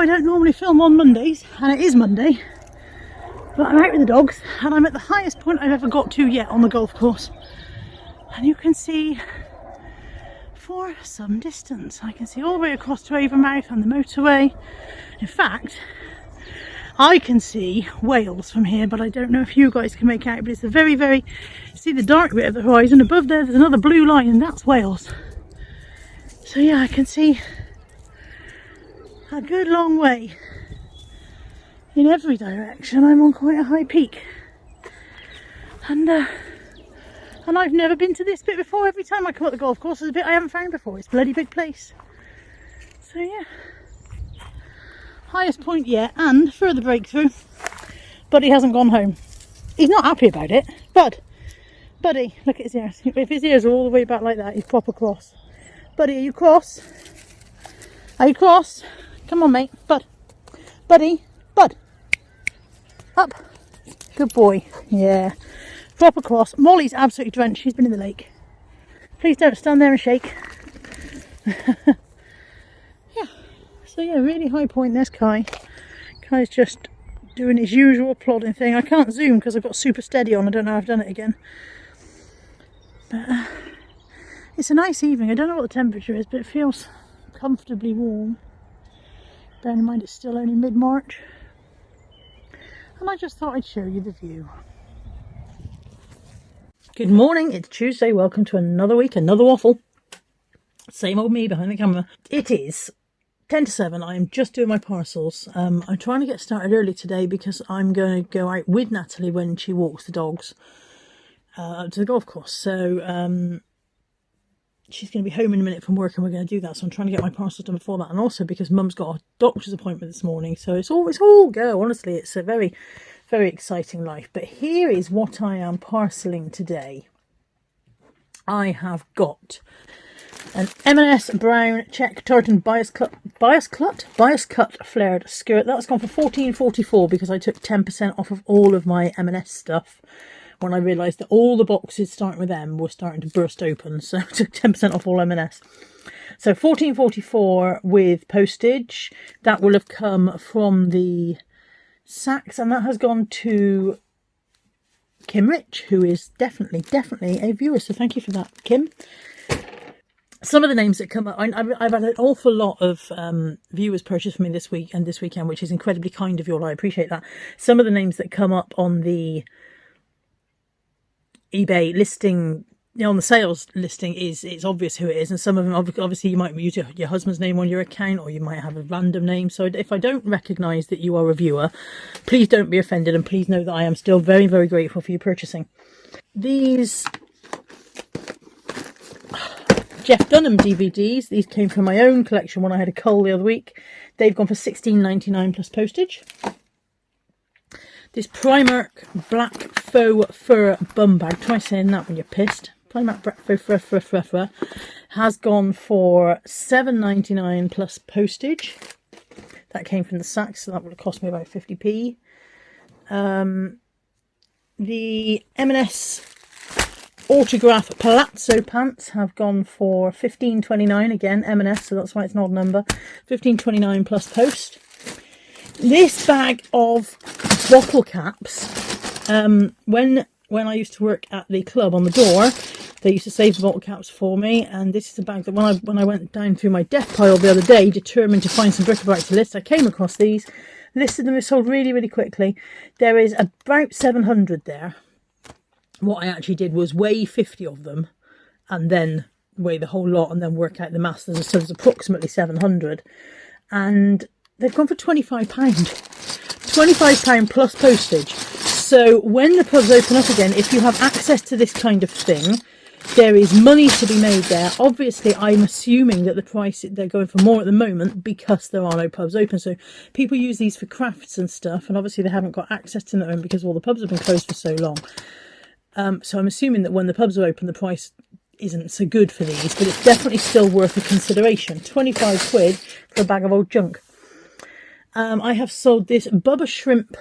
I don't normally film on Mondays, and it is Monday, but I'm out with the dogs and I'm at the highest point I've ever got to yet on the golf course. And you can see for some distance, I can see all the way across to Avonmouth and the motorway. In fact, I can see Wales from here, but I don't know if you guys can make out, but it's a very, see the dark bit of the horizon. Above there's another blue line, and that's Wales. So yeah, I can see a good long way in every direction. I'm on quite a high peak, and I've never been to this bit before. Every time I come up the golf course, there's a bit I haven't found before. It's a bloody big place. So yeah, highest point yet, and further breakthrough. Buddy hasn't gone home. He's not happy about it, but Buddy, look at his ears. If his ears are all the way back like that, he's proper cross. Buddy, are you cross? Are you cross? Come on, mate. Buddy, Bud. Up. Good boy. Yeah. Proper cross. Molly's absolutely drenched. She's been in the lake. Please don't stand there and shake. Yeah. So yeah, really high point. There's Kai. Kai's just doing his usual plodding thing. I can't zoom because I've got super steady on. I don't know how I've done it again. But it's a nice evening. I don't know what the temperature is, but it feels comfortably warm. Bearing in mind it's still only mid-March. And I just thought I'd show you the view. Good morning, it's Tuesday. Welcome to another week, another waffle. Same old me behind the camera. It is 10 to 7. I am just doing my parcels. I'm trying to get started early today because I'm going to go out with Natalie when she walks the dogs up to the golf course. So she's going to be home in a minute from work and we're going to do that. So I'm trying to get my parcels done before that. And also because Mum's got a doctor's appointment this morning. So it's all go. Honestly, it's a very, very exciting life. But here is what I am parceling today. I have got an M&S brown check tartan bias cut flared skirt. That's gone for $14.44 because I took 10% off of all of my M&S stuff when I realised that all the boxes starting with M were starting to burst open. So I took 10% off all M&S. So $14.44 with postage. That will have come from the Saks, and that has gone to Kim Rich, who is definitely a viewer. So thank you for that, Kim. Some of the names that come up, I've had an awful lot of viewers purchase for me this week and this weekend, which is incredibly kind of you all. I appreciate that. Some of the names that come up on the eBay listing, on the sales listing, it's obvious who it is, and some of them obviously you might use your husband's name on your account, or you might have a random name. So if I don't recognise that you are a viewer, please don't be offended, and please know that I am still very, very grateful for you purchasing. These Jeff Dunham DVDs, these came from my own collection when I had a cull the other week. They've gone for $16.99 plus postage. This Primark black faux fur bum bag, try saying that when you're pissed. Primark black faux fur has gone for $7.99 plus postage. That came from the Saks, so that would have cost me about 50p. The M&S Autograph Palazzo pants have gone for $15.29, again M&S, so that's why it's an odd number. $15.29 plus post. This bag of bottle caps, when I used to work at the club on the door, they used to save the bottle caps for me, and this is a bag that when I went down through my death pile the other day, determined to find some bric-a-brac to list, I came across these, listed them, and sold really, really quickly. There is about 700 there. What I actually did was weigh 50 of them, and then weigh the whole lot, and then work out the mass. So there's approximately 700, and they've gone for £25. £25 plus postage. So when the pubs open up again, if you have access to this kind of thing, there is money to be made there. Obviously, I'm assuming that the price, they're going for more at the moment because there are no pubs open. So people use these for crafts and stuff, and obviously they haven't got access to them because all the pubs have been closed for so long. So I'm assuming that when the pubs are open, the price isn't so good for these, but it's definitely still worth a consideration. 25 quid for a bag of old junk. I have sold this Bubba Shrimp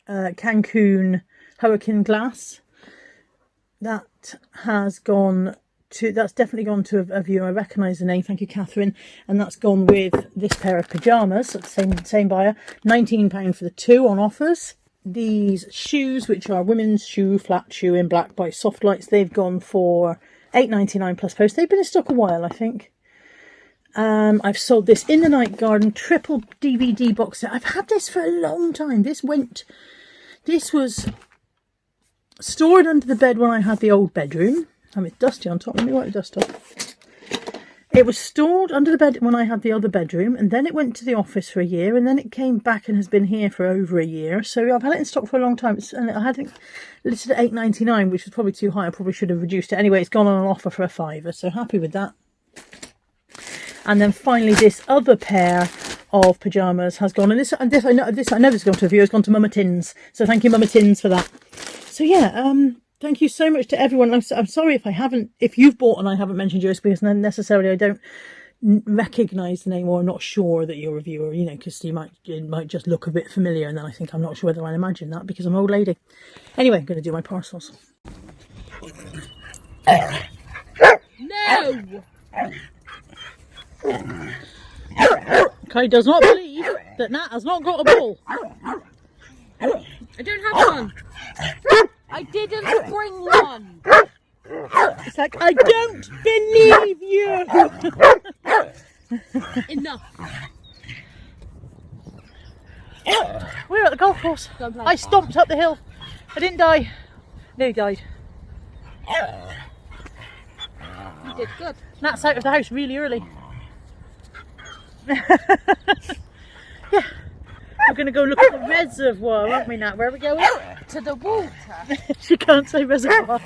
Cancun Hurricane Glass. That has gone to, that's definitely gone to a viewer. I recognise the name, thank you Catherine, and that's gone with this pair of pyjamas, same buyer, £19 for the two on offers. These shoes, which are women's shoe, flat shoe in black by Soft Lights, they've gone for £8.99 plus post. They've been in stock a while, I think. I've sold this In the Night Garden triple DVD box set. I've had this for a long time. This was stored under the bed when I had the old bedroom. I mean, it's dusty on top. Let me wipe the dust off. It was stored under the bed when I had the other bedroom, and then it went to the office for a year, and then it came back and has been here for over a year. So I've had it in stock for a long time, and I had it listed at £8.99, which was probably too high. I probably should have reduced it. Anyway, it's gone on an offer for a £5, so happy with that. And then finally, this other pair of pyjamas has gone, and this I know this has gone to a viewer. It's gone to Mama Tins. So thank you, Mama Tins, for that. So yeah, thank you so much to everyone. I'm sorry if you've bought and I haven't mentioned yours, because necessarily I don't recognise the name, or I'm not sure that you're a viewer, you know, because it might just look a bit familiar, and then I think I'm not sure whether I imagine that because I'm an old lady. Anyway, I'm going to do my parcels. No! Kai does not believe that Nat has not got a ball. I don't have one. I didn't bring one. It's like, I don't believe you. Enough. We're at the golf course. I stomped up the hill. I didn't die. No, he died. You did good. Nat's out of the house really early. Yeah, we're going to go look at the reservoir, aren't we, Nat? Where are we going? To the water. She can't say reservoir.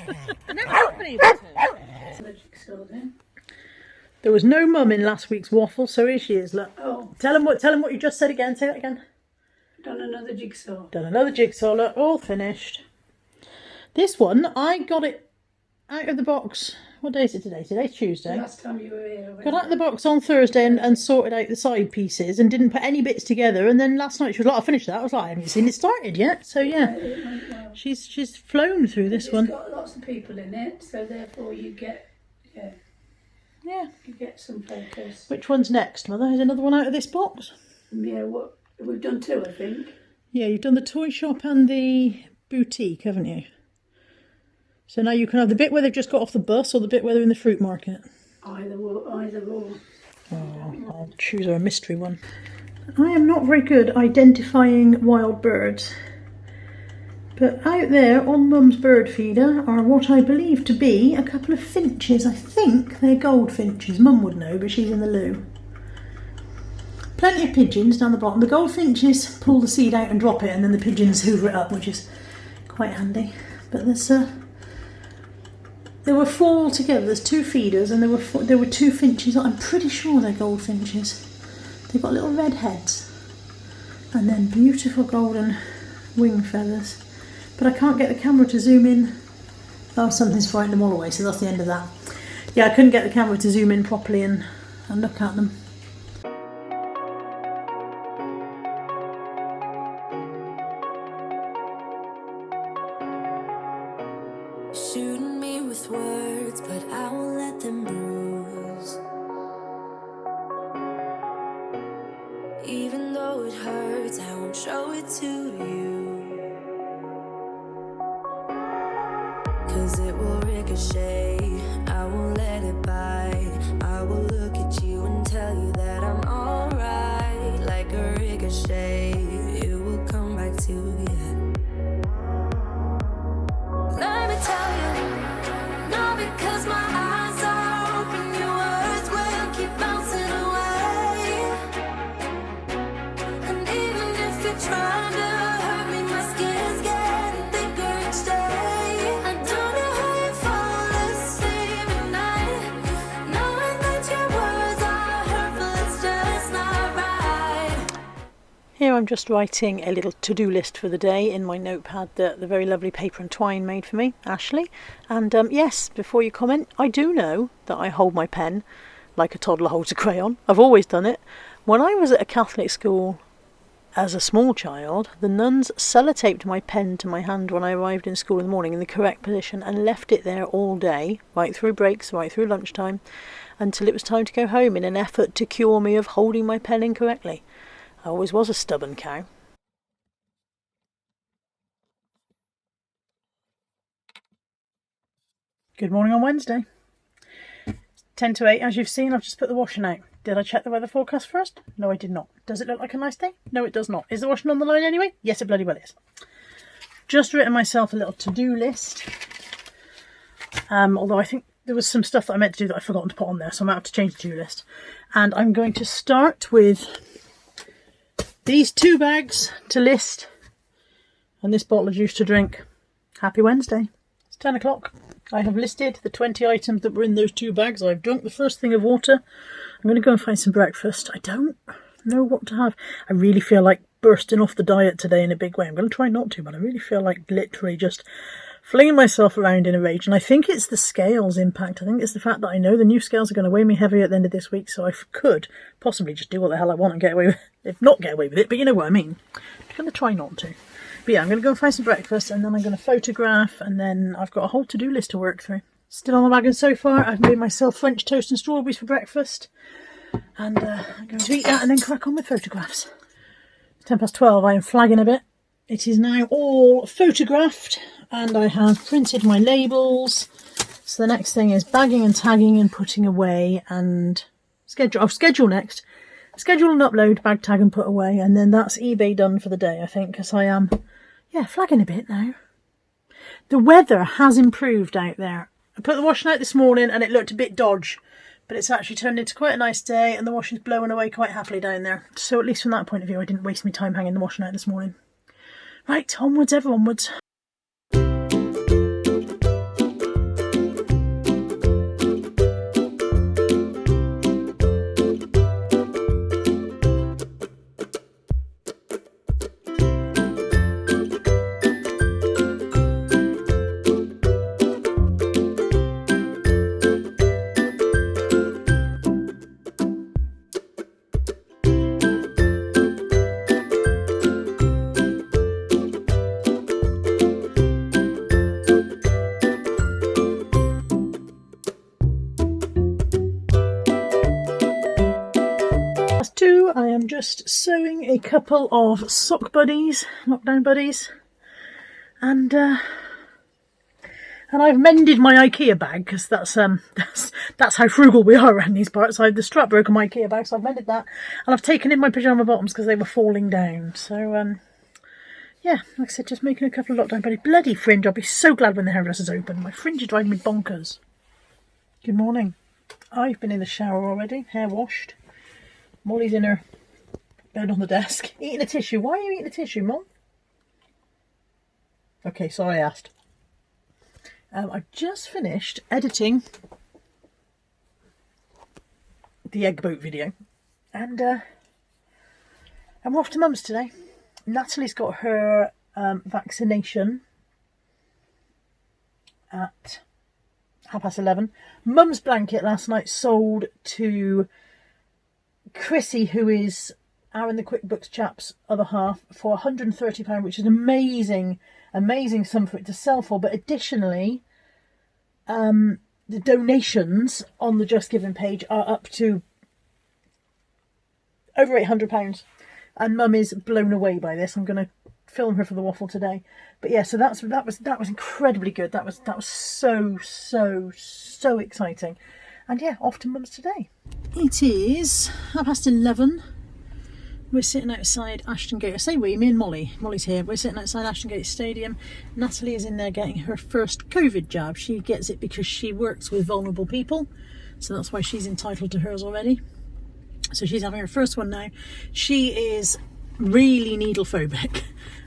I never have been able to. There was no mum in last week's waffle, so here she is. Look. Oh, Tell him what you just said again. Say that again. done another jigsaw. Done another jigsaw. Look, all finished. This one, I got it out of the box. What day is it today? Today's Tuesday. Last time you were here. Got out of the box on Thursday and sorted out the side pieces and didn't put any bits together. And then last night she was like, I finished that. I was like, I haven't seen it started yet. So yeah, It went well. she's flown through this It's one. got lots of people in it, so therefore you get, Yeah. you get some focus. Which one's next, Mother? Is another one out of this box? Yeah, what we've done two, I think. Yeah, you've done the toy shop and the boutique, haven't you? So now you can have the bit where they've just got off the bus or the bit where they're in the fruit market. Either or. Oh, I'll choose a mystery one. I am not very good identifying wild birds. But out there on Mum's bird feeder are what I believe to be a couple of finches. I think they're goldfinches. Mum would know, but she's in the loo. Plenty of pigeons down the bottom. The goldfinches pull the seed out and drop it, and then the pigeons hoover it up, which is quite handy. But there were four altogether. There's two feeders, and there were two finches. I'm pretty sure they're goldfinches. They've got little red heads, and then beautiful golden wing feathers. But I can't get the camera to zoom in. Oh, something's frightened them all away, so that's the end of that. Yeah, I couldn't get the camera to zoom in properly and look at them. Shooting me with words, but I won't let them bruise. Even though it hurts, I won't show it to you. 'Cause it will ricochet, I won't let it bite. I will look at you and tell you that I'm alright. Like a ricochet, it will come back to you. Let me tell you, not because my eyes are open, your words will keep bouncing away. And even if you're trying to hurt me, my skin's getting thicker each day. I don't know how you fall asleep at night, knowing that your words are hurtful, it's just not right. Here I'm just writing a little to-do list for the day in my notepad that the very lovely Paper and Twine made for me, Ashley. And yes, before you comment, I do know that I hold my pen like a toddler holds a crayon. I've always done it. When I was at a Catholic school As a small child, the nuns sellotaped my pen to my hand when I arrived in school in the morning in the correct position and left it there all day, right through breaks, right through lunchtime, until it was time to go home in an effort to cure me of holding my pen incorrectly. I always was a stubborn cow. Good morning on Wednesday. 10 to 8, as you've seen, I've just put the washing out. Did I check the weather forecast first? No, I did not. Does it look like a nice day? No, it does not. Is the washing on the line anyway? Yes, it bloody well is. Just written myself a little to-do list. Although I think there was some stuff that I meant to do that I've forgotten to put on there, so I might have to change the to-do list. And I'm going to start with these 2 bags to list and this bottle of juice to drink. Happy Wednesday. It's 10 o'clock. I have listed the 20 items that were in those 2 bags. I've drunk the first thing of water. I'm going to go and find some breakfast. I don't know what to have. I really feel like bursting off the diet today in a big way. I'm going to try not to, but I really feel like literally just flinging myself around in a rage. And I think it's the scales impact. I think it's the fact that I know the new scales are going to weigh me heavy at the end of this week, so I could possibly just do what the hell I want and get away with it. If not get away with it, but you know what I mean. I'm going to try not to. But yeah, I'm going to go and find some breakfast, and then I'm going to photograph, and then I've got a whole to-do list to work through. Still on the wagon so far. I've made myself French toast and strawberries for breakfast, and I'm going to eat that and then crack on with photographs. It's 12:10. I am flagging a bit. It is now all photographed, and I have printed my labels. So the next thing is bagging and tagging and putting away, and schedule next. Schedule and upload, bag, tag and put away, and then that's eBay done for the day, I think, because I am, flagging a bit now. The weather has improved out there. I put the washing out this morning and it looked a bit dodge, but it's actually turned into quite a nice day and the washing's blowing away quite happily down there. So at least from that point of view, I didn't waste my time hanging the washing out this morning. Right, onwards ever onwards. I am just sewing a couple of sock buddies, lockdown buddies, and I've mended my IKEA bag because that's how frugal we are around these parts. The strap broke on my IKEA bag, so I've mended that, and I've taken in my pyjama bottoms because they were falling down. So yeah, like I said, just making a couple of lockdown buddies. Bloody fringe! I'll be so glad when the hairdresser's open. My fringe is driving me bonkers. Good morning. I've been in the shower already, hair washed. Molly's in her bed on the desk, eating a tissue. Why are you eating a tissue, Mom? Okay, sorry I asked. I've just finished editing the egg boat video, and we're off to Mum's today. Natalie's got her vaccination at 11:30. Mum's blanket last night sold to Chrissy, who is Aaron the QuickBooks chap's other half, for £130, which is an amazing sum for it to sell for. But additionally, the donations on the Just Giving page are up to over £800, and Mum is blown away by this. I'm going to film her for the waffle today. But yeah, so that was incredibly good. That was so exciting. And yeah, off to Mum's today. It is 11:30. We're sitting outside Ashton Gate. I say we, me and Molly. Molly's here. We're sitting outside Ashton Gate Stadium. Natalie is in there getting her first COVID jab. She gets it because she works with vulnerable people, so that's why she's entitled to hers already. So she's having her first one now. She is really needle phobic,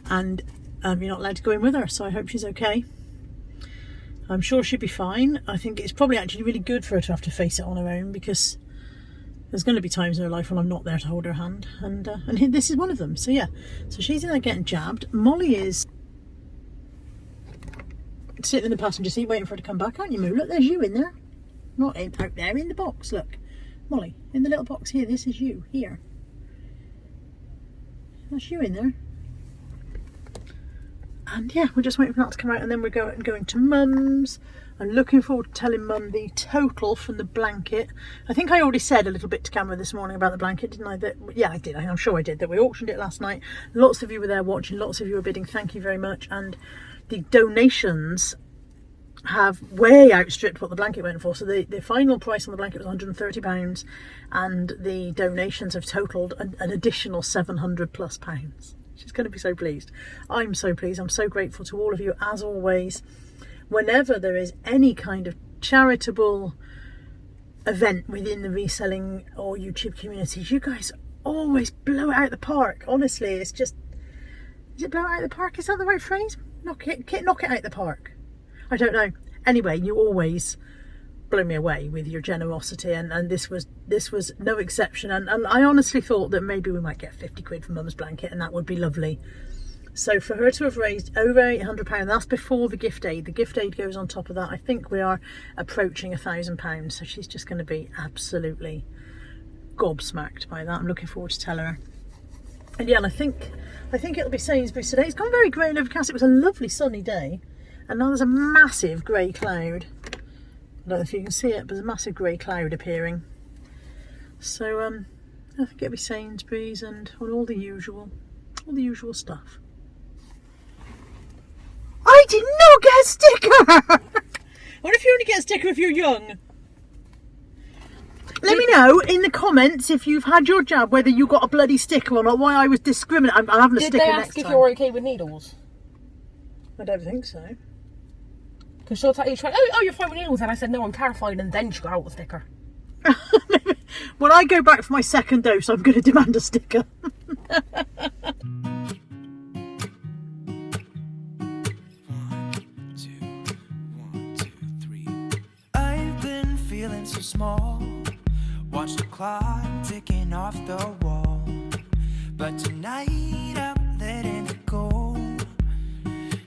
and you're not allowed to go in with her, so I hope she's okay. I'm sure she'll be fine. I think it's probably actually really good for her to have to face it on her own, because there's going to be times in her life when I'm not there to hold her hand, and this is one of them. So yeah, so she's in there getting jabbed. Molly is sitting in the passenger seat waiting for her to come back, aren't you, Moo? Look, there's you in there. Not out there in the box, look. Molly, in the little box here, this is you, here. That's you in there. And yeah, we're just waiting for that to come out, and then we're going to Mum's. I'm looking forward to telling Mum the total from the blanket. I think I already said a little bit to camera this morning about the blanket, didn't I? Yeah, I did. I'm sure I did. That we auctioned it last night. Lots of you were there watching. Lots of you were bidding. Thank you very much. And the donations have way outstripped what the blanket went for. So the final price on the blanket was £130, and the donations have totaled an additional £700+. She's going to be so pleased. I'm so pleased. I'm so grateful to all of you, as always. Whenever there is any kind of charitable event within the reselling or YouTube communities, you guys always blow it out the park. Honestly, it's just... Is it blow it out the park? Is that the right phrase? Knock it out the park. I don't know. Anyway, you always blow me away with your generosity, and this was no exception. And I honestly thought that maybe we might get 50 quid for Mum's blanket, and that would be lovely. So for her to have raised over £800, that's before the gift aid. The gift aid goes on top of that. I think we are approaching £1,000. So she's just going to be absolutely gobsmacked by that. I'm looking forward to tell her. And yeah, and I think it'll be Sainsbury's today. It's gone very grey and overcast. It was a lovely sunny day, and now there's a massive grey cloud. I don't know if you can see it, but there's a massive grey cloud appearing. So I think it'll be Sainsbury's and all the usual stuff. I did not get a sticker! What if you only get a sticker if you're young? Let me know in the comments if you've had your jab, whether you got a bloody sticker or not, why I was discriminating. I'm having a sticker next time. Did they ask if you're okay with needles? I don't think so. Because she'll tell you, oh, you're fine with needles. And I said, no, I'm terrified. And then she got out a sticker. When I go back for my second dose, I'm going to demand a sticker. So small, watch the clock ticking off the wall, but tonight I'm letting it go.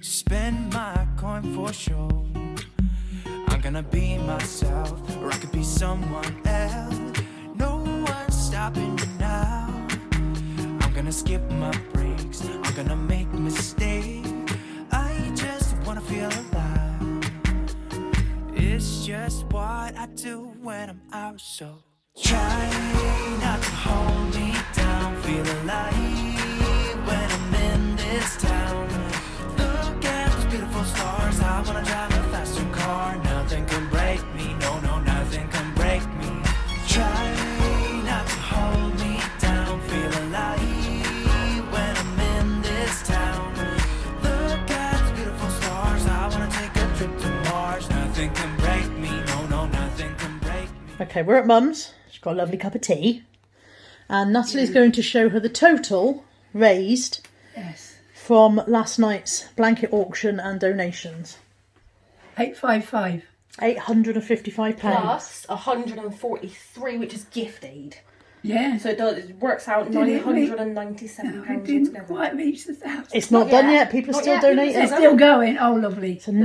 Spend my coin for sure. I'm gonna be myself, or I could be someone else. No one's stopping me now. I'm gonna skip my breaks, I'm gonna make mistakes. I just wanna feel alive. It's just what I do when I'm out, so try not to hold me down. Feel alive when I'm in this town. Look at those beautiful stars. I wanna drive a faster car. Nothing can break me, no, nothing can break me. Try not to hold me down. Feel alive when I'm in this town. Look at those beautiful stars. I wanna take a trip to Mars. Nothing can break me, no, nothing can break me. Okay, we're at Mum's. She's got a lovely cup of tea. And Natalie's going to show her the total raised from last night's blanket auction and donations. 855. £855. Plus 143, which is gift aid. Yeah. So it works out Did it reach- £997 No, it didn't altogether. quite reach the 1,000. It's not done yet. People are Not still yet. donating. It's still going. Oh, lovely. So £997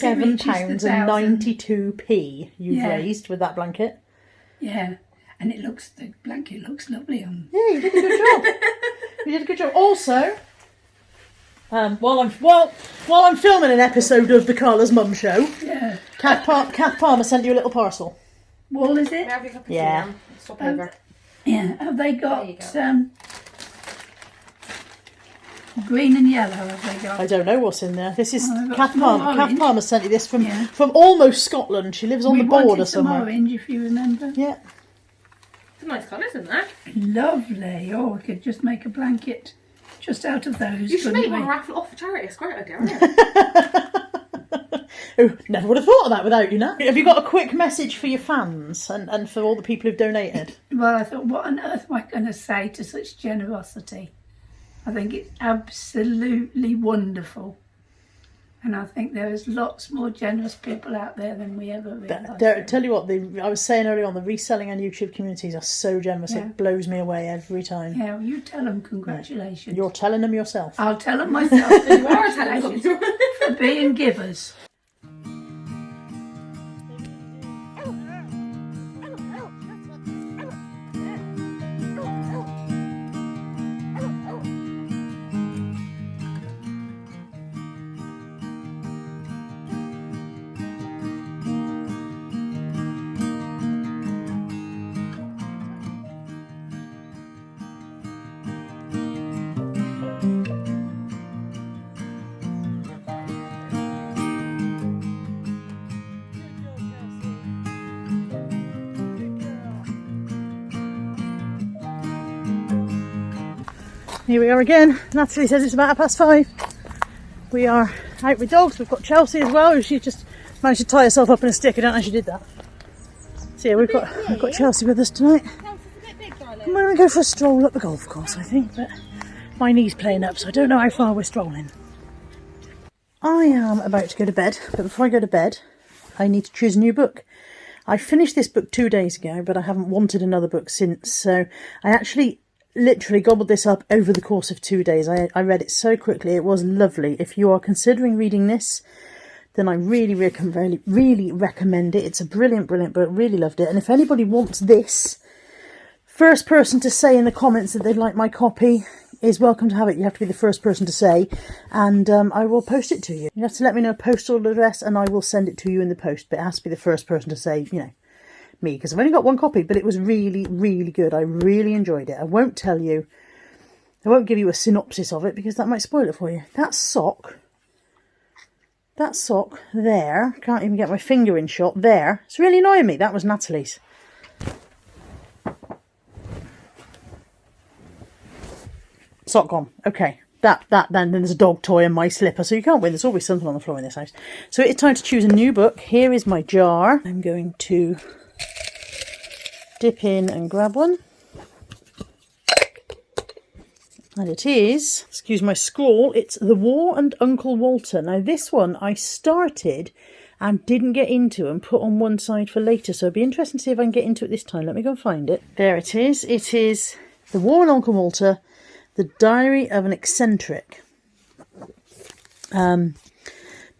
Yeah, and it reaches the 92p you've Yeah. raised with that blanket. Yeah. And the blanket looks lovely on. Yeah, you did a good job. You did a good job. Also, while I'm filming an episode of the Carla's Mum Show, Yeah. Kath Palmer sent you a little parcel. Wall, is it? Have your cup of tea, Yeah. Anne. Stop over. Yeah. Have they got There you green and yellow? Have they got? I don't know what's in there. This is Oh, I've got Kath some more Palmer. Kath orange. Palmer sent you this from Yeah. almost Scotland. She lives on We the border wanted some somewhere. orange, if you remember. Yeah. It's a nice colour, isn't it? Lovely. Oh, we could just make a blanket just out of those. You should couldn't make we? one raffle off for charity. It's a great idea, isn't it? Oh, never would have thought of that without you, Nat. Have you got a quick message for your fans and for all the people who've donated? Well, I thought, what on earth am I going to say to such generosity? I think it's absolutely wonderful. And I think there is lots more generous people out there than we ever realised. Tell you what, I was saying earlier on, the reselling and YouTube communities are so generous. Yeah. It blows me away every time. Yeah, well, you tell them congratulations. You're telling them yourself. I'll tell them myself. You are telling them. For being givers. Here we are again. Natalie says it's about 5:30. We are out with dogs. We've got Chelsea as well. She just managed to tie herself up in a stick. I don't know how she did that. So yeah, we've got Chelsea with us tonight. I'm going to go for a stroll up the golf course, I think, but my knee's playing up, so I don't know how far we're strolling. I am about to go to bed, but before I go to bed, I need to choose a new book. I finished this book 2 days ago, but I haven't wanted another book since, so I actually literally gobbled this up over the course of 2 days. I read it so quickly. It was lovely. If you are considering reading this, then I really recommend it. It's a brilliant book. Really loved it. And if anybody wants this, first person to say in the comments that they'd like my copy is welcome to have it. You have to be the first person to say, and I will post it to you. You have to let me know a postal address and I will send it to you in the post, but it has to be the first person to say, you know, me, because I've only got one copy, but it was really good. I really enjoyed it. I won't give you a synopsis of it because that might spoil it for you. That sock there, can't even get my finger in shot there. It's really annoying me. That was Natalie's. Sock gone. Okay. Then there's a dog toy and my slipper, so you can't win. There's always something on the floor in this house. So it's time to choose a new book. Here is my jar. I'm going to dip in and grab one. And it is, excuse my scrawl, it's The War and Uncle Walter. Now this one I started and didn't get into and put on one side for later, so it'll be interesting to see if I can get into it this time. Let me go and find it. There it is. It is The War and Uncle Walter, The Diary of an Eccentric. The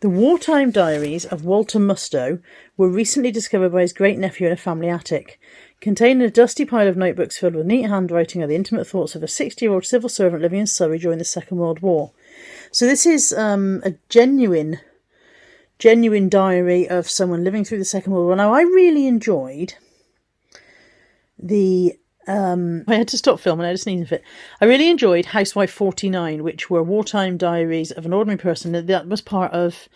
wartime diaries of Walter Mustow were recently discovered by his great-nephew in a family attic. Containing a dusty pile of notebooks filled with neat handwriting are the intimate thoughts of a 60-year-old civil servant living in Surrey during the Second World War. So this is a genuine diary of someone living through the Second World War. Now, I really enjoyed I had to stop filming, I had a sneeze fit. I really enjoyed Housewife 49, which were wartime diaries of an ordinary person. That was part of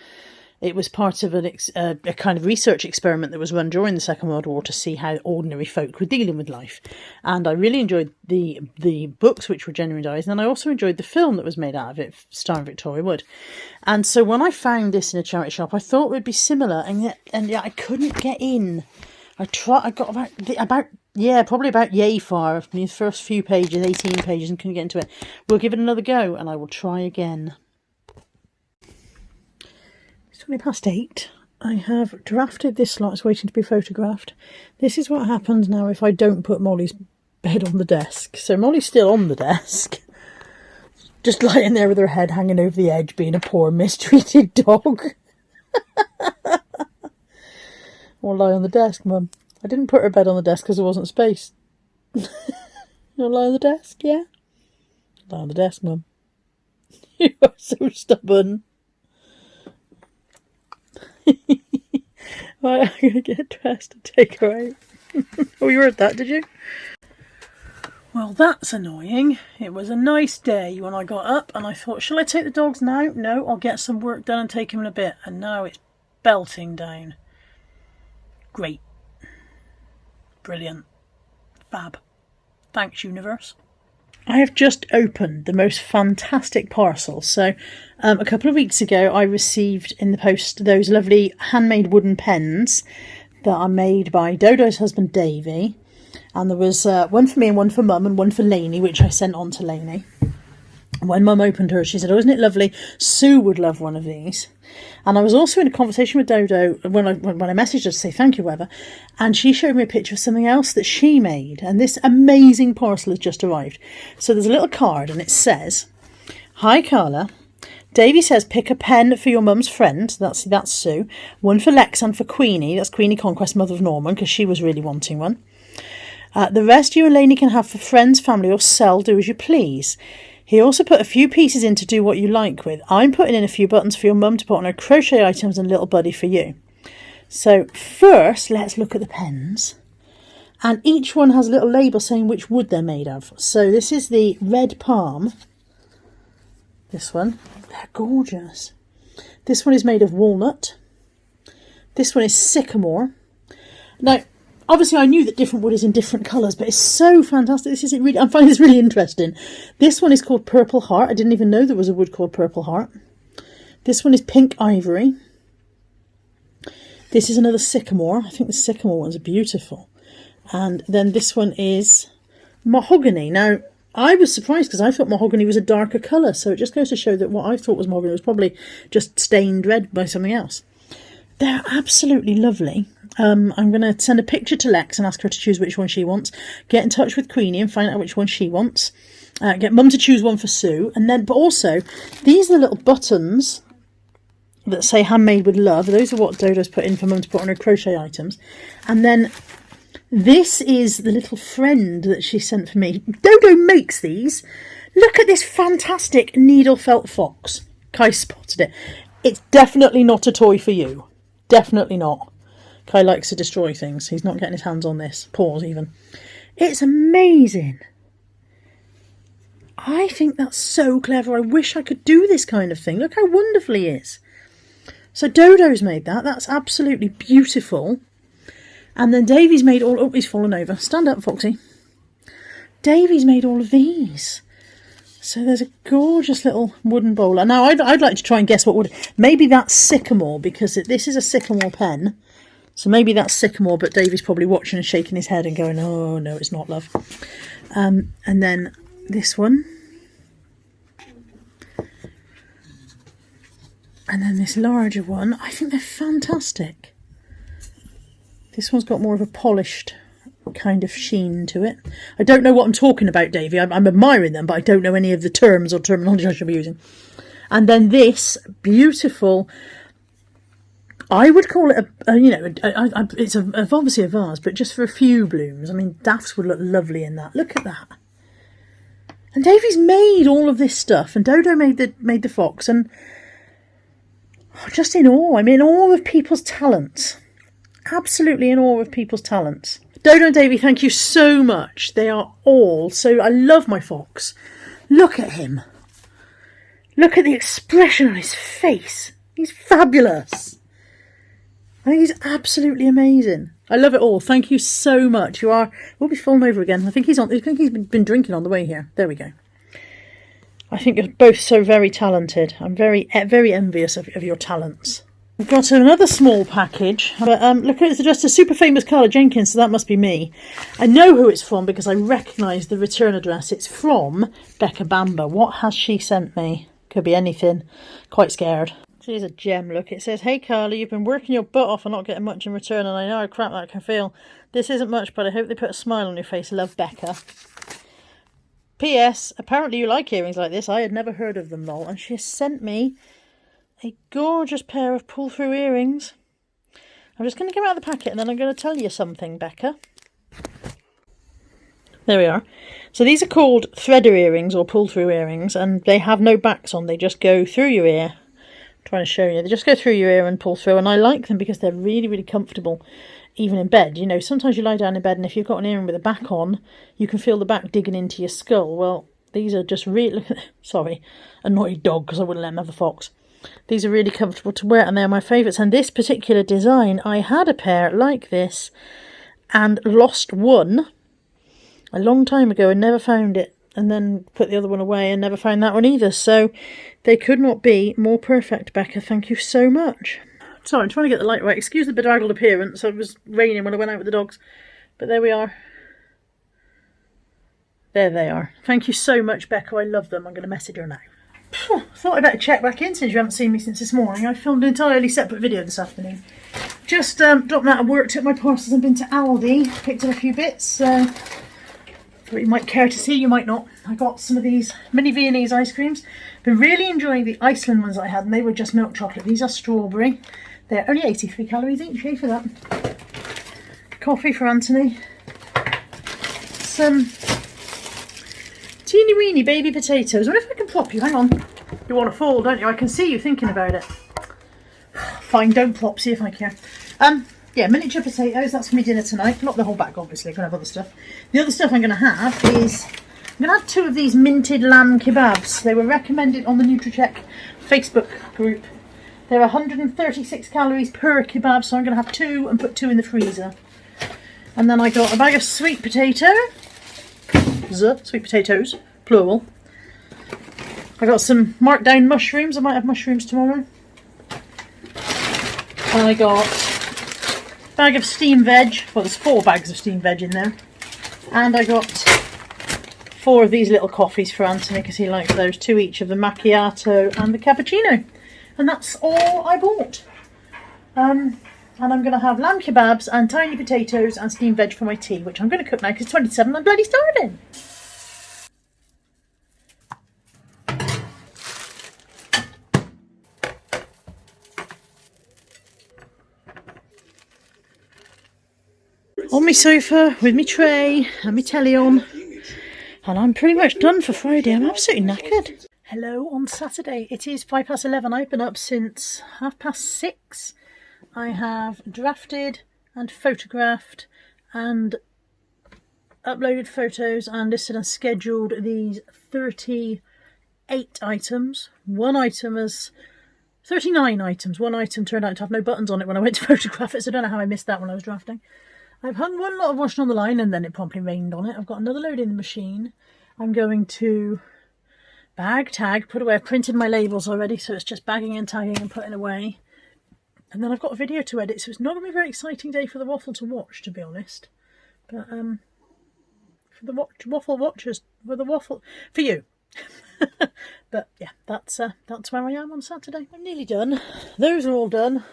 a kind of research experiment that was run during the Second World War to see how ordinary folk were dealing with life. And I really enjoyed the books, which were genuine diaries, and I also enjoyed the film that was made out of it, starring Victoria Wood. And so when I found this in a charity shop, I thought it would be similar, and yet I couldn't get in. I got probably about yay far of the first few pages, 18 pages, and couldn't get into it. We'll give it another go, and I will try again. 8:20. I have drafted this slot. It's waiting to be photographed. This is what happens now if I don't put Molly's bed on the desk. So Molly's still on the desk, just lying there with her head hanging over the edge, being a poor mistreated dog. Or lie on the desk, Mum. I didn't put her bed on the desk because there wasn't space. You want to lie on the desk? Yeah? Lie on the desk, Mum. You are so stubborn. Right, I'm going to get dressed and take her out. Oh, you heard that, did you? Well, that's annoying. It was a nice day when I got up and I thought, shall I take the dogs now? No, I'll get some work done and take him in a bit. And now it's belting down. Great. Brilliant. Fab. Thanks, universe. I have just opened the most fantastic parcel. So a couple of weeks ago I received in the post those lovely handmade wooden pens that are made by Dodo's husband Davey. And there was one for me and one for Mum and one for Lainey, which I sent on to Lainey. When Mum opened hers, she said, oh, isn't it lovely? Sue would love one of these. And I was also in a conversation with Dodo when I messaged her to say thank you, whatever, and she showed me a picture of something else that she made, and this amazing parcel has just arrived. So there's a little card, and it says, "Hi Carla, Davey says pick a pen for your mum's friend," that's Sue, "one for Lex and for Queenie," that's Queenie Conquest, mother of Norman, because she was really wanting one. "The rest you and Lainey can have for friends, family, or sell, do as you please. He also put a few pieces in to do what you like with. I'm putting in a few buttons for your mum to put on her crochet items and a little buddy for you." So first, let's look at the pens. And each one has a little label saying which wood they're made of. So this is the red palm. This one. They're gorgeous. This one is made of walnut. This one is sycamore. Now, obviously I knew that different wood is in different colours, but it's so fantastic. This is really, I find this really interesting. This one is called Purple Heart. I didn't even know there was a wood called Purple Heart. This one is Pink Ivory. This is another sycamore. I think the sycamore ones are beautiful. And then this one is mahogany. Now, I was surprised because I thought mahogany was a darker colour. So it just goes to show that what I thought was mahogany was probably just stained red by something else. They're absolutely lovely. I'm going to send a picture to Lex and ask her to choose which one she wants. Get in touch with Queenie and find out which one she wants. Get Mum to choose one for Sue. And then, but also, these are the little buttons that say handmade with love. Those are what Dodo's put in for Mum to put on her crochet items. And then this is the little friend that she sent for me. Dodo makes these. Look at this fantastic needle felt fox. Kai spotted it. It's definitely not a toy for you. Definitely not. Kai likes to destroy things. He's not getting his hands on this. Paws even. It's amazing. I think that's so clever. I wish I could do this kind of thing. Look how wonderful he is. So Dodo's made that. That's absolutely beautiful. And then Davey's made all... Oh, he's fallen over. Stand up, Foxy. Davey's made all of these. So there's a gorgeous little wooden bowler. Now, I'd like to try and guess what wood... Maybe that's sycamore, because this is a sycamore pen. So maybe that's sycamore, but Davey's probably watching and shaking his head and going, oh, no, it's not, love. And then this one. And then this larger one. I think they're fantastic. This one's got more of a polished kind of sheen to it. I don't know what I'm talking about, Davey. I'm admiring them, but I don't know any of the terms or terminology I should be using. And then this beautiful... I would call it it's obviously a vase, but just for a few blooms. I mean, daffs would look lovely in that. Look at that. And Davey's made all of this stuff, and Dodo made the fox, and just in awe. I'm in awe of people's talents. Absolutely in awe of people's talents. Dodo and Davey, thank you so much. They are all so... I love my fox. Look at him. Look at the expression on his face. He's fabulous. I think he's absolutely amazing. I love it all. Thank you so much. We'll be falling over again. I think he's been drinking on the way here. There we go. I think you're both so very talented. I'm very, very envious of your talents. We've got another small package, but look, it's just a super famous Carla Jenkins, so that must be me. I know who it's from because I recognise the return address. It's from Becca Bamber. What has she sent me? Could be anything. Quite scared. She's a gem, look. It says, hey Carla, you've been working your butt off and not getting much in return, and I know how crap that can feel. This isn't much, but I hope they put a smile on your face. Love, Becca. P.S. Apparently you like earrings like this. I had never heard of them, lol. And she has sent me a gorgeous pair of pull-through earrings. I'm just going to get out of the packet and then I'm going to tell you something, Becca. There we are. So these are called threader earrings or pull-through earrings, and they have no backs on. They just go through your ear. Trying to show you. They just go through your ear and pull through, and I like them because they're really, really comfortable, even in bed. You know, sometimes you lie down in bed and if you've got an earring with a back on, you can feel the back digging into your skull. Well, these are just really... Sorry, annoyed dog, because I wouldn't let him have a fox. These are really comfortable to wear, and they're my favourites. And this particular design, I had a pair like this and lost one a long time ago and never found it, and then put the other one away and never found that one either. So they could not be more perfect, Becca. Thank you so much. Sorry, I'm trying to get the light right. Excuse the bedraggled appearance. It was raining when I went out with the dogs. But there we are. There they are. Thank you so much, Becca. I love them. I'm going to message her now. Thought I'd better check back in since you haven't seen me since this morning. I filmed an entirely separate video this afternoon. Just dropped out of work, took my parcels and been to Aldi. Picked up a few bits. What you might care to see, you might not. I got some of these mini Viennese ice creams. Been really enjoying the Iceland ones I had, and they were just milk chocolate. These are strawberry. They're only 83 calories each. Yay for that. Coffee for Anthony. Some teeny weeny baby potatoes. I wonder if I can plop you. Hang on. You want to fall, don't you? I can see you thinking about it. Fine, don't plop. See if I care. Yeah, miniature potatoes, that's for me dinner tonight. Not the whole bag, obviously, I'm going to have other stuff. The other stuff I'm going to have is... I'm going to have 2 of these minted lamb kebabs. They were recommended on the Nutricheck Facebook group. They're 136 calories per kebab, so I'm going to have 2 and put 2 in the freezer. And then I got a bag of sweet potatoes, plural. I got some marked down mushrooms. I might have mushrooms tomorrow. And I got a bag of steamed veg. Well, there's 4 bags of steamed veg in there. And I got 4 of these little coffees for Anthony because he likes those. 2 each of the macchiato and the cappuccino. And that's all I bought. And I'm going to have lamb kebabs and tiny potatoes and steamed veg for my tea, which I'm going to cook now because it's 27 and I'm bloody starving. On my sofa with my tray and my telly on, and I'm pretty much done for Friday. I'm absolutely knackered. Hello on Saturday. It is 11:05. I've been up since 6:30. I have drafted and photographed and uploaded photos and listed and scheduled these 38 items. 39 items. One item turned out to have no buttons on it when I went to photograph it, so I don't know how I missed that when I was drafting. I've hung one lot of washing on the line and then it promptly rained on it. I've got another load in the machine. I'm going to bag, tag, put away. I've printed my labels already, so it's just bagging and tagging and putting away. And then I've got a video to edit, so it's not going to be a very exciting day for the waffle to watch, to be honest. But for the waffle watchers, for you. But yeah, that's where I am on Saturday. I'm nearly done. Those are all done.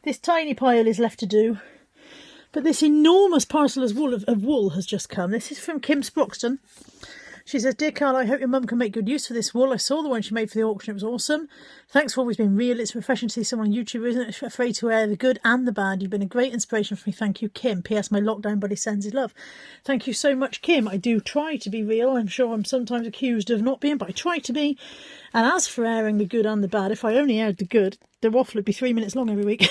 This tiny pile is left to do. But this enormous parcel of wool has just come. This is from Kim Sproxton. She says, "Dear Carl, I hope your mum can make good use of this wool. I saw the one she made for the auction. It was awesome. Thanks for always being real. It's refreshing to see someone on YouTube who isn't afraid to wear the good and the bad. You've been a great inspiration for me. Thank you, Kim. P.S. My lockdown buddy sends his love." Thank you so much, Kim. I do try to be real. I'm sure I'm sometimes accused of not being, but I try to be. And as for airing the good and the bad, if I only aired the good, the waffle would be 3 minutes long every week.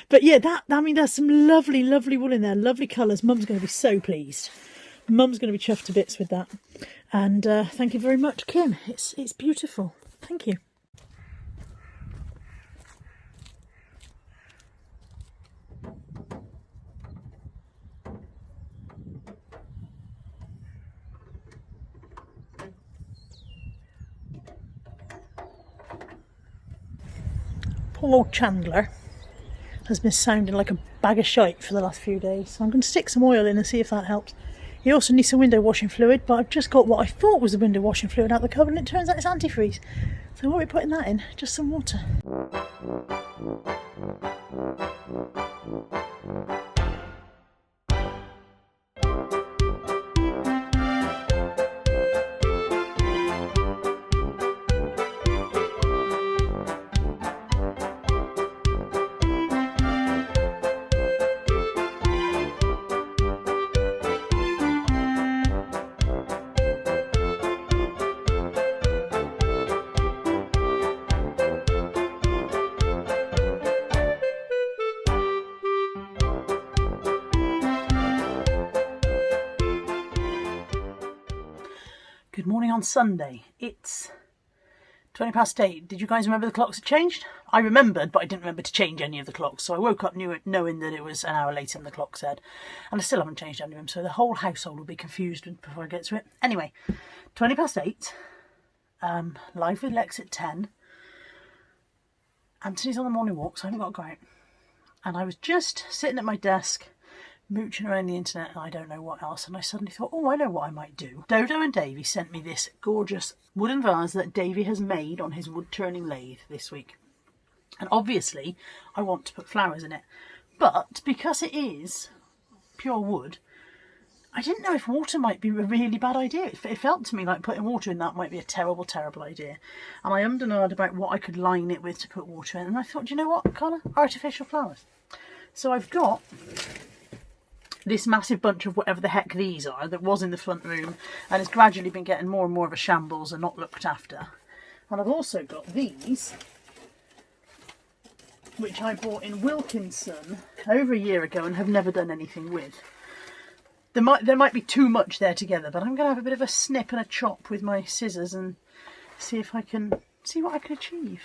But yeah, there's some lovely, lovely wool in there. Lovely colours. Mum's going to be so pleased. Mum's going to be chuffed to bits with that. And thank you very much, Kim. It's beautiful. Thank you. Poor old Chandler has been sounding like a bag of shite for the last few days. So I'm going to stick some oil in and see if that helps. He also needs some window washing fluid, but I've just got what I thought was the window washing fluid out the cupboard and it turns out it's antifreeze. So I won't be putting that in, just some water. Good morning on Sunday. It's 8:20. Did you guys remember the clocks had changed? I remembered, but I didn't remember to change any of the clocks. So I woke up knowing that it was an hour later than the clock said. And I still haven't changed any of them, so the whole household will be confused before I get to it. Anyway, 8:20. Live with Lex at 10. Anthony's on the morning walk, so I haven't got to go out. And I was just sitting at my desk, mooching around the internet and I don't know what else, and I suddenly thought, oh, I know what I might do. Dodo and Davy sent me this gorgeous wooden vase that Davy has made on his wood turning lathe this week, and obviously I want to put flowers in it, but because it is pure wood, I didn't know if water might be a really bad idea. It felt to me like putting water in that might be a terrible, terrible idea, and I ummed and ahed about what I could line it with to put water in, and I thought, do you know what, Carla? Artificial flowers. So I've got this massive bunch of whatever the heck these are that was in the front room and has gradually been getting more and more of a shambles and not looked after. And I've also got these, which I bought in Wilkinson over a year ago and have never done anything with. There might be too much there together, but I'm going to have a bit of a snip and a chop with my scissors and see what I can achieve.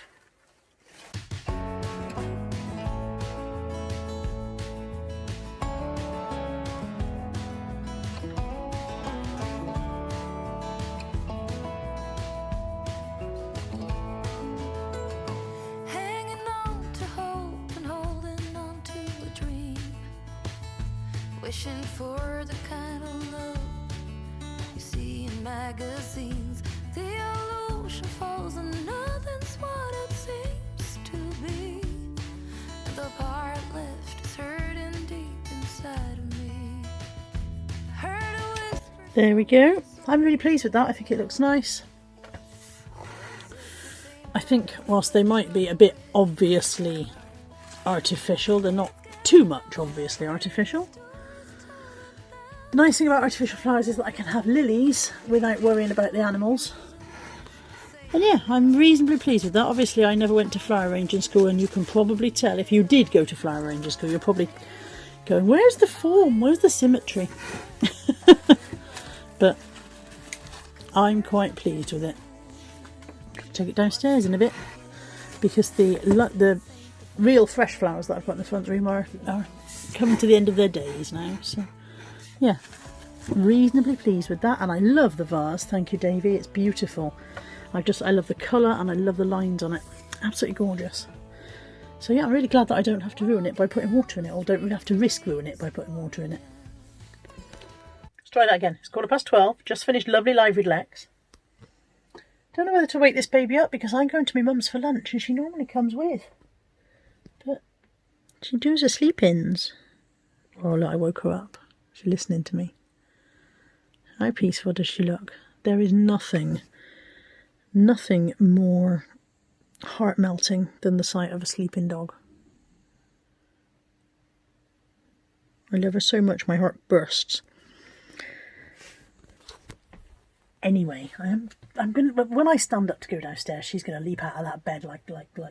wishing for the kind of love you see in magazines. The illusion falls and nothing's what it seems to be. The part left is hurting deep inside of me. Heard a whisper. There we go. I'm really pleased with that. I think it looks nice. I think whilst they might be a bit obviously artificial, they're not too much obviously artificial. The nice thing about artificial flowers is that I can have lilies without worrying about the animals. And yeah, I'm reasonably pleased with that. Obviously I never went to flower arranging school, and you can probably tell if you did go to flower arranging school, you're probably going, where's the form, where's the symmetry? But I'm quite pleased with it. Take it downstairs in a bit, because the real fresh flowers that I've got in the front room are coming to the end of their days now. So yeah, reasonably pleased with that. And I love the vase. Thank you, Davey. It's beautiful. I love the colour and I love the lines on it. Absolutely gorgeous. So yeah, I'm really glad that I don't have to ruin it by putting water in it, or don't really have to risk ruining it by putting water in it. Let's try that again. It's 12:15. Just finished lovely live with Lex. Don't know whether to wake this baby up because I'm going to my mum's for lunch and she normally comes with. But she does her sleep-ins. Oh look, I woke her up. She's listening to me. How peaceful does she look? There is nothing more heart-melting than the sight of a sleeping dog. I love her so much my heart bursts. Anyway, I'm gonna, when I stand up to go downstairs, she's gonna leap out of that bed like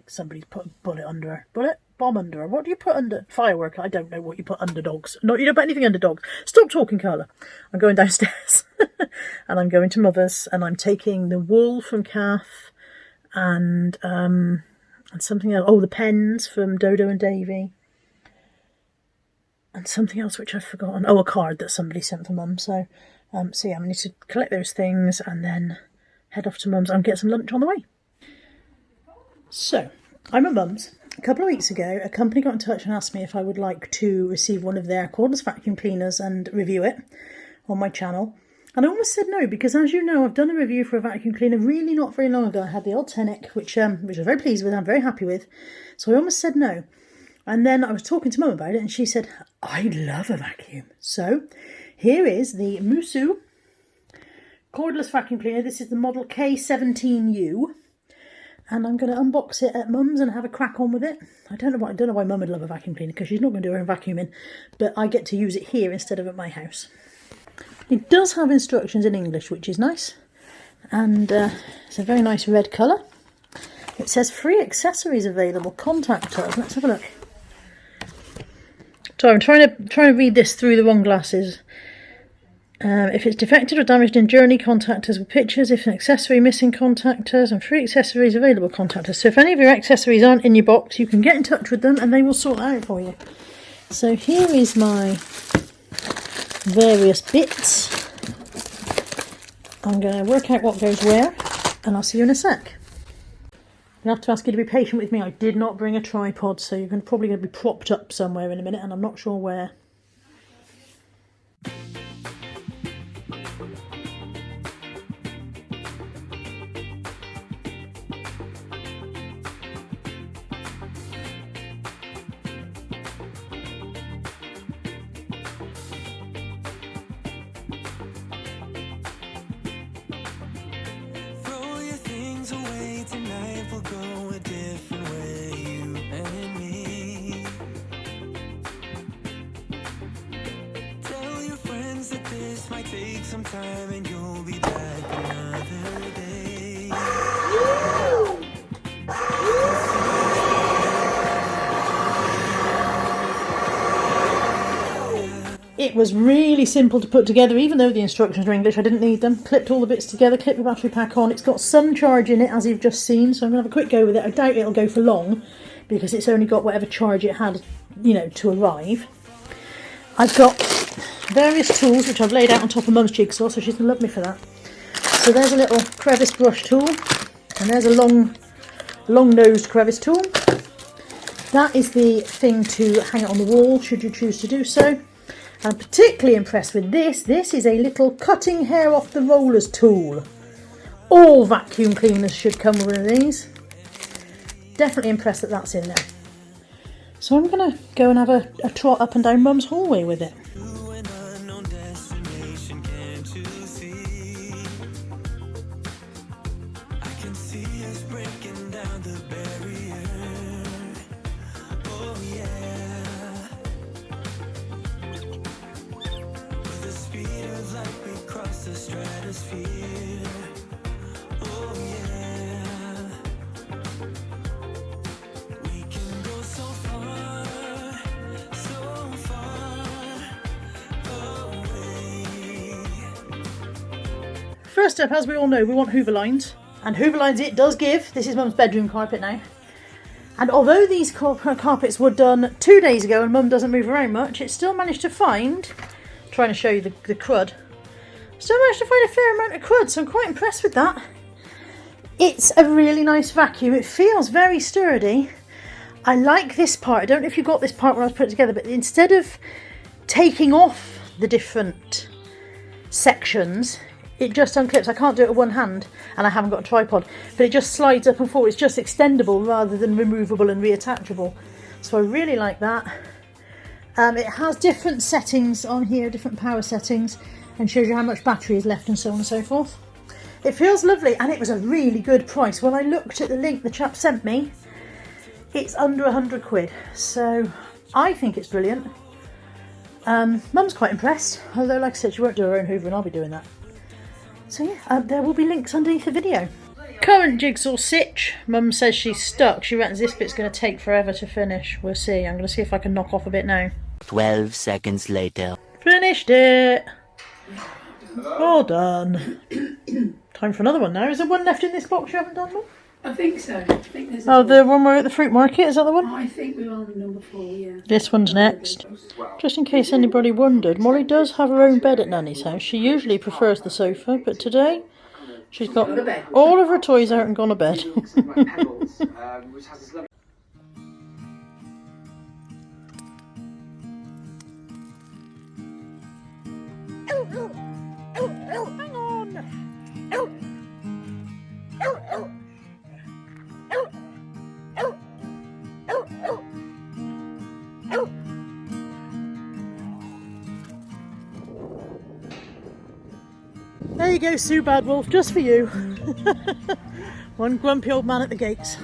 somebody's put a bullet under her. Bomb under her. What do you put under firework? I don't know what you put under dogs. No, you don't put anything under dogs. Stop talking, Carla. I'm going downstairs and I'm going to Mother's, and I'm taking the wool from Kath and something else. Oh, the pens from Dodo and Davy. And something else which I've forgotten. Oh, a card that somebody sent for Mum. So yeah, I need to collect those things and then head off to Mum's and get some lunch on the way. So, I'm at Mum's. A couple of weeks ago, a company got in touch and asked me if I would like to receive one of their cordless vacuum cleaners and review it on my channel. And I almost said no, because as you know, I've done a review for a vacuum cleaner really not very long ago. I had the old Tenic, which I was very pleased with, I'm very happy with. So I almost said no. And then I was talking to Mum about it and she said, I love a vacuum. So here is the Musu cordless vacuum cleaner. This is the model K17U. And I'm going to unbox it at Mum's and have a crack on with it. I don't know why Mum would love a vacuum cleaner, because she's not going to do her own vacuuming. But I get to use it here instead of at my house. It does have instructions in English, which is nice. And it's a very nice red colour. It says free accessories available. Contact us. Let's have a look. So I'm trying to read this through the wrong glasses. If it's defective or damaged in journey, contact us with pictures. If an accessory missing, contact us. And free accessories available, contact us. So if any of your accessories aren't in your box, you can get in touch with them and they will sort it out for you. So here is my various bits. I'm going to work out what goes where, and I'll see you in a sec. I have to ask you to be patient with me. I did not bring a tripod, so you're probably going to be propped up somewhere in a minute, and I'm not sure where. Throw your things away tonight, we'll go a different way, you and me. Tell your friends that this might take some time and you'll be back another day. It was really simple to put together, even though the instructions are English. I didn't need them. Clipped all the bits together, clipped the battery pack on. It's got some charge in it, as you've just seen, so I'm going to have a quick go with it. I doubt it'll go for long, because it's only got whatever charge it had, you know, to arrive. I've got various tools, which I've laid out on top of Mum's jigsaw, so she's going to love me for that. So there's a little crevice brush tool, and there's a long-nosed crevice tool. That is the thing to hang it on the wall, should you choose to do so. I'm particularly impressed with this. This is a little cutting hair off the rollers tool. All vacuum cleaners should come with one of these. Definitely impressed that that's in there. So I'm going to go and have a trot up and down Mum's hallway with it. First up, as we all know, we want Hoover lines. And Hoover lines it does give. This is Mum's bedroom carpet now. And although these carpets were done 2 days ago and Mum doesn't move around much, it still managed to find, trying to show you the crud, still managed to find a fair amount of crud, so I'm quite impressed with that. It's a really nice vacuum. It feels very sturdy. I like this part. I don't know if you got this part when I was putting it together, but instead of taking off the different sections, it just unclips. I can't do it with one hand and I haven't got a tripod, but it just slides up and forward. It's just extendable rather than removable and reattachable. So I really like that. It has different settings on here, different power settings, and shows you how much battery is left and so on and so forth. It feels lovely and it was a really good price. When I looked at the link the chap sent me, it's under 100 quid. So I think it's brilliant. Mum's quite impressed, although like I said, she won't do her own Hoover and I'll be doing that. So yeah, there will be links underneath the video. Current jigsaw sitch. Mum says she's stuck. She reckons this bit's going to take forever to finish. We'll see. I'm going to see if I can knock off a bit now. 12 seconds later. Finished it. All done. Time for another one now. Is there one left in this box you haven't done, Mum? I think so. I think there's The one we're at the fruit market, is that the one? I think we're on number 4, yeah. This one's next. Just in case anybody wondered, Molly does have her own bed at Nanny's house. She usually prefers the sofa, but today she's got all of her toys out and gone to bed. Hang on! There you go, Sue Bad Wolf, just for you. One grumpy old man at the gates.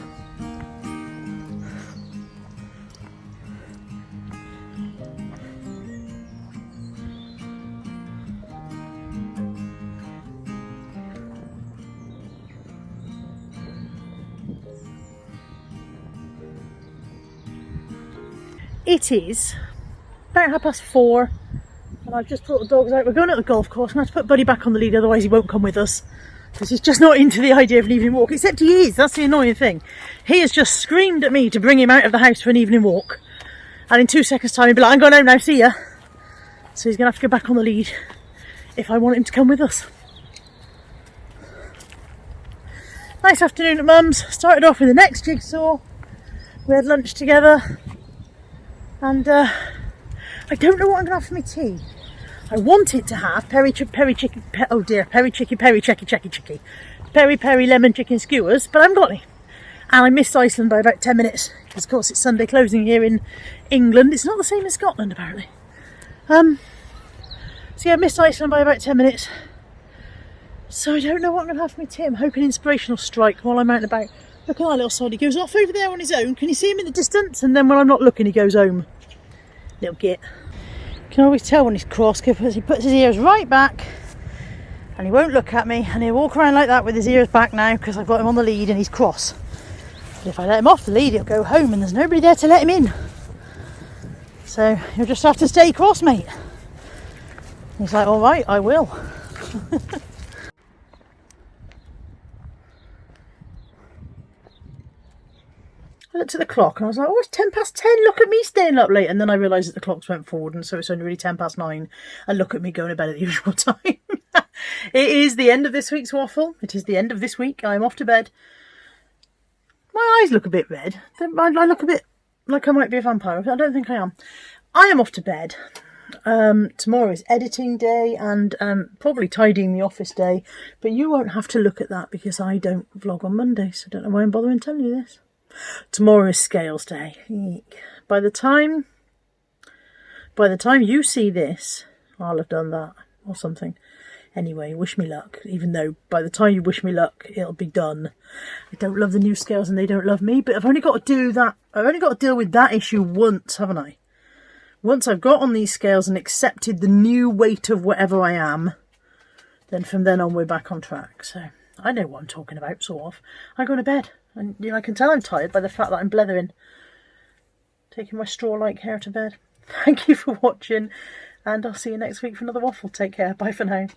It is about 4:30 and I've just brought the dogs out. We're going to the golf course and I have to put Buddy back on the lead, otherwise he won't come with us because he's just not into the idea of an evening walk, except he is. That's the annoying thing. He has just screamed at me to bring him out of the house for an evening walk, and in 2 seconds time he'll be like, I'm going home now, see ya. So he's going to have to go back on the lead if I want him to come with us. Nice afternoon at Mum's. Started off with the next jigsaw. We had lunch together. And I don't know what I'm going to have for my tea. I wanted to have peri lemon chicken skewers, but I haven't got any. And I missed Iceland by about 10 minutes, because of course it's Sunday closing here in England. It's not the same as Scotland, apparently. So yeah, I missed Iceland by about 10 minutes. So I don't know what I'm going to have for my tea. I'm hoping inspiration will strike while I'm out and about. Look at that little sod, he goes off over there on his own. Can you see him in the distance? And then when I'm not looking, he goes home. Little git. You can always tell when he's cross because he puts his ears right back and he won't look at me, and he'll walk around like that with his ears back now because I've got him on the lead and he's cross. But if I let him off the lead, he'll go home and there's nobody there to let him in. So you'll just have to stay cross, mate. He's like, all right, I will. I looked at the clock and I was like, oh, it's 10:10, look at me staying up late. And then I realised that the clocks went forward and so it's only really 9:10. And look at me going to bed at the usual time. It is the end of this week's waffle. It is the end of this week. I'm off to bed. My eyes look a bit red. I look a bit like I might be a vampire. I don't think I am. I am off to bed. Tomorrow is editing day and probably tidying the office day, but you won't have to look at that because I don't vlog on Monday, so I don't know why I'm bothering telling you this. Tomorrow is scales day. Eek. By the time you see this, I'll have done that or something. Anyway, wish me luck, even though by the time you wish me luck, it'll be done. I don't love the new scales and they don't love me, but I've only got to do that. I've only got to deal with that issue once, haven't I? Once I've got on these scales and accepted the new weight of whatever I am, then from then on we're back on track. So I know what I'm talking about, sort of. I go to bed and I can tell I'm tired by the fact that I'm blethering. Taking my straw-like hair to bed. Thank you for watching and I'll see you next week for another waffle. Take care. Bye for now.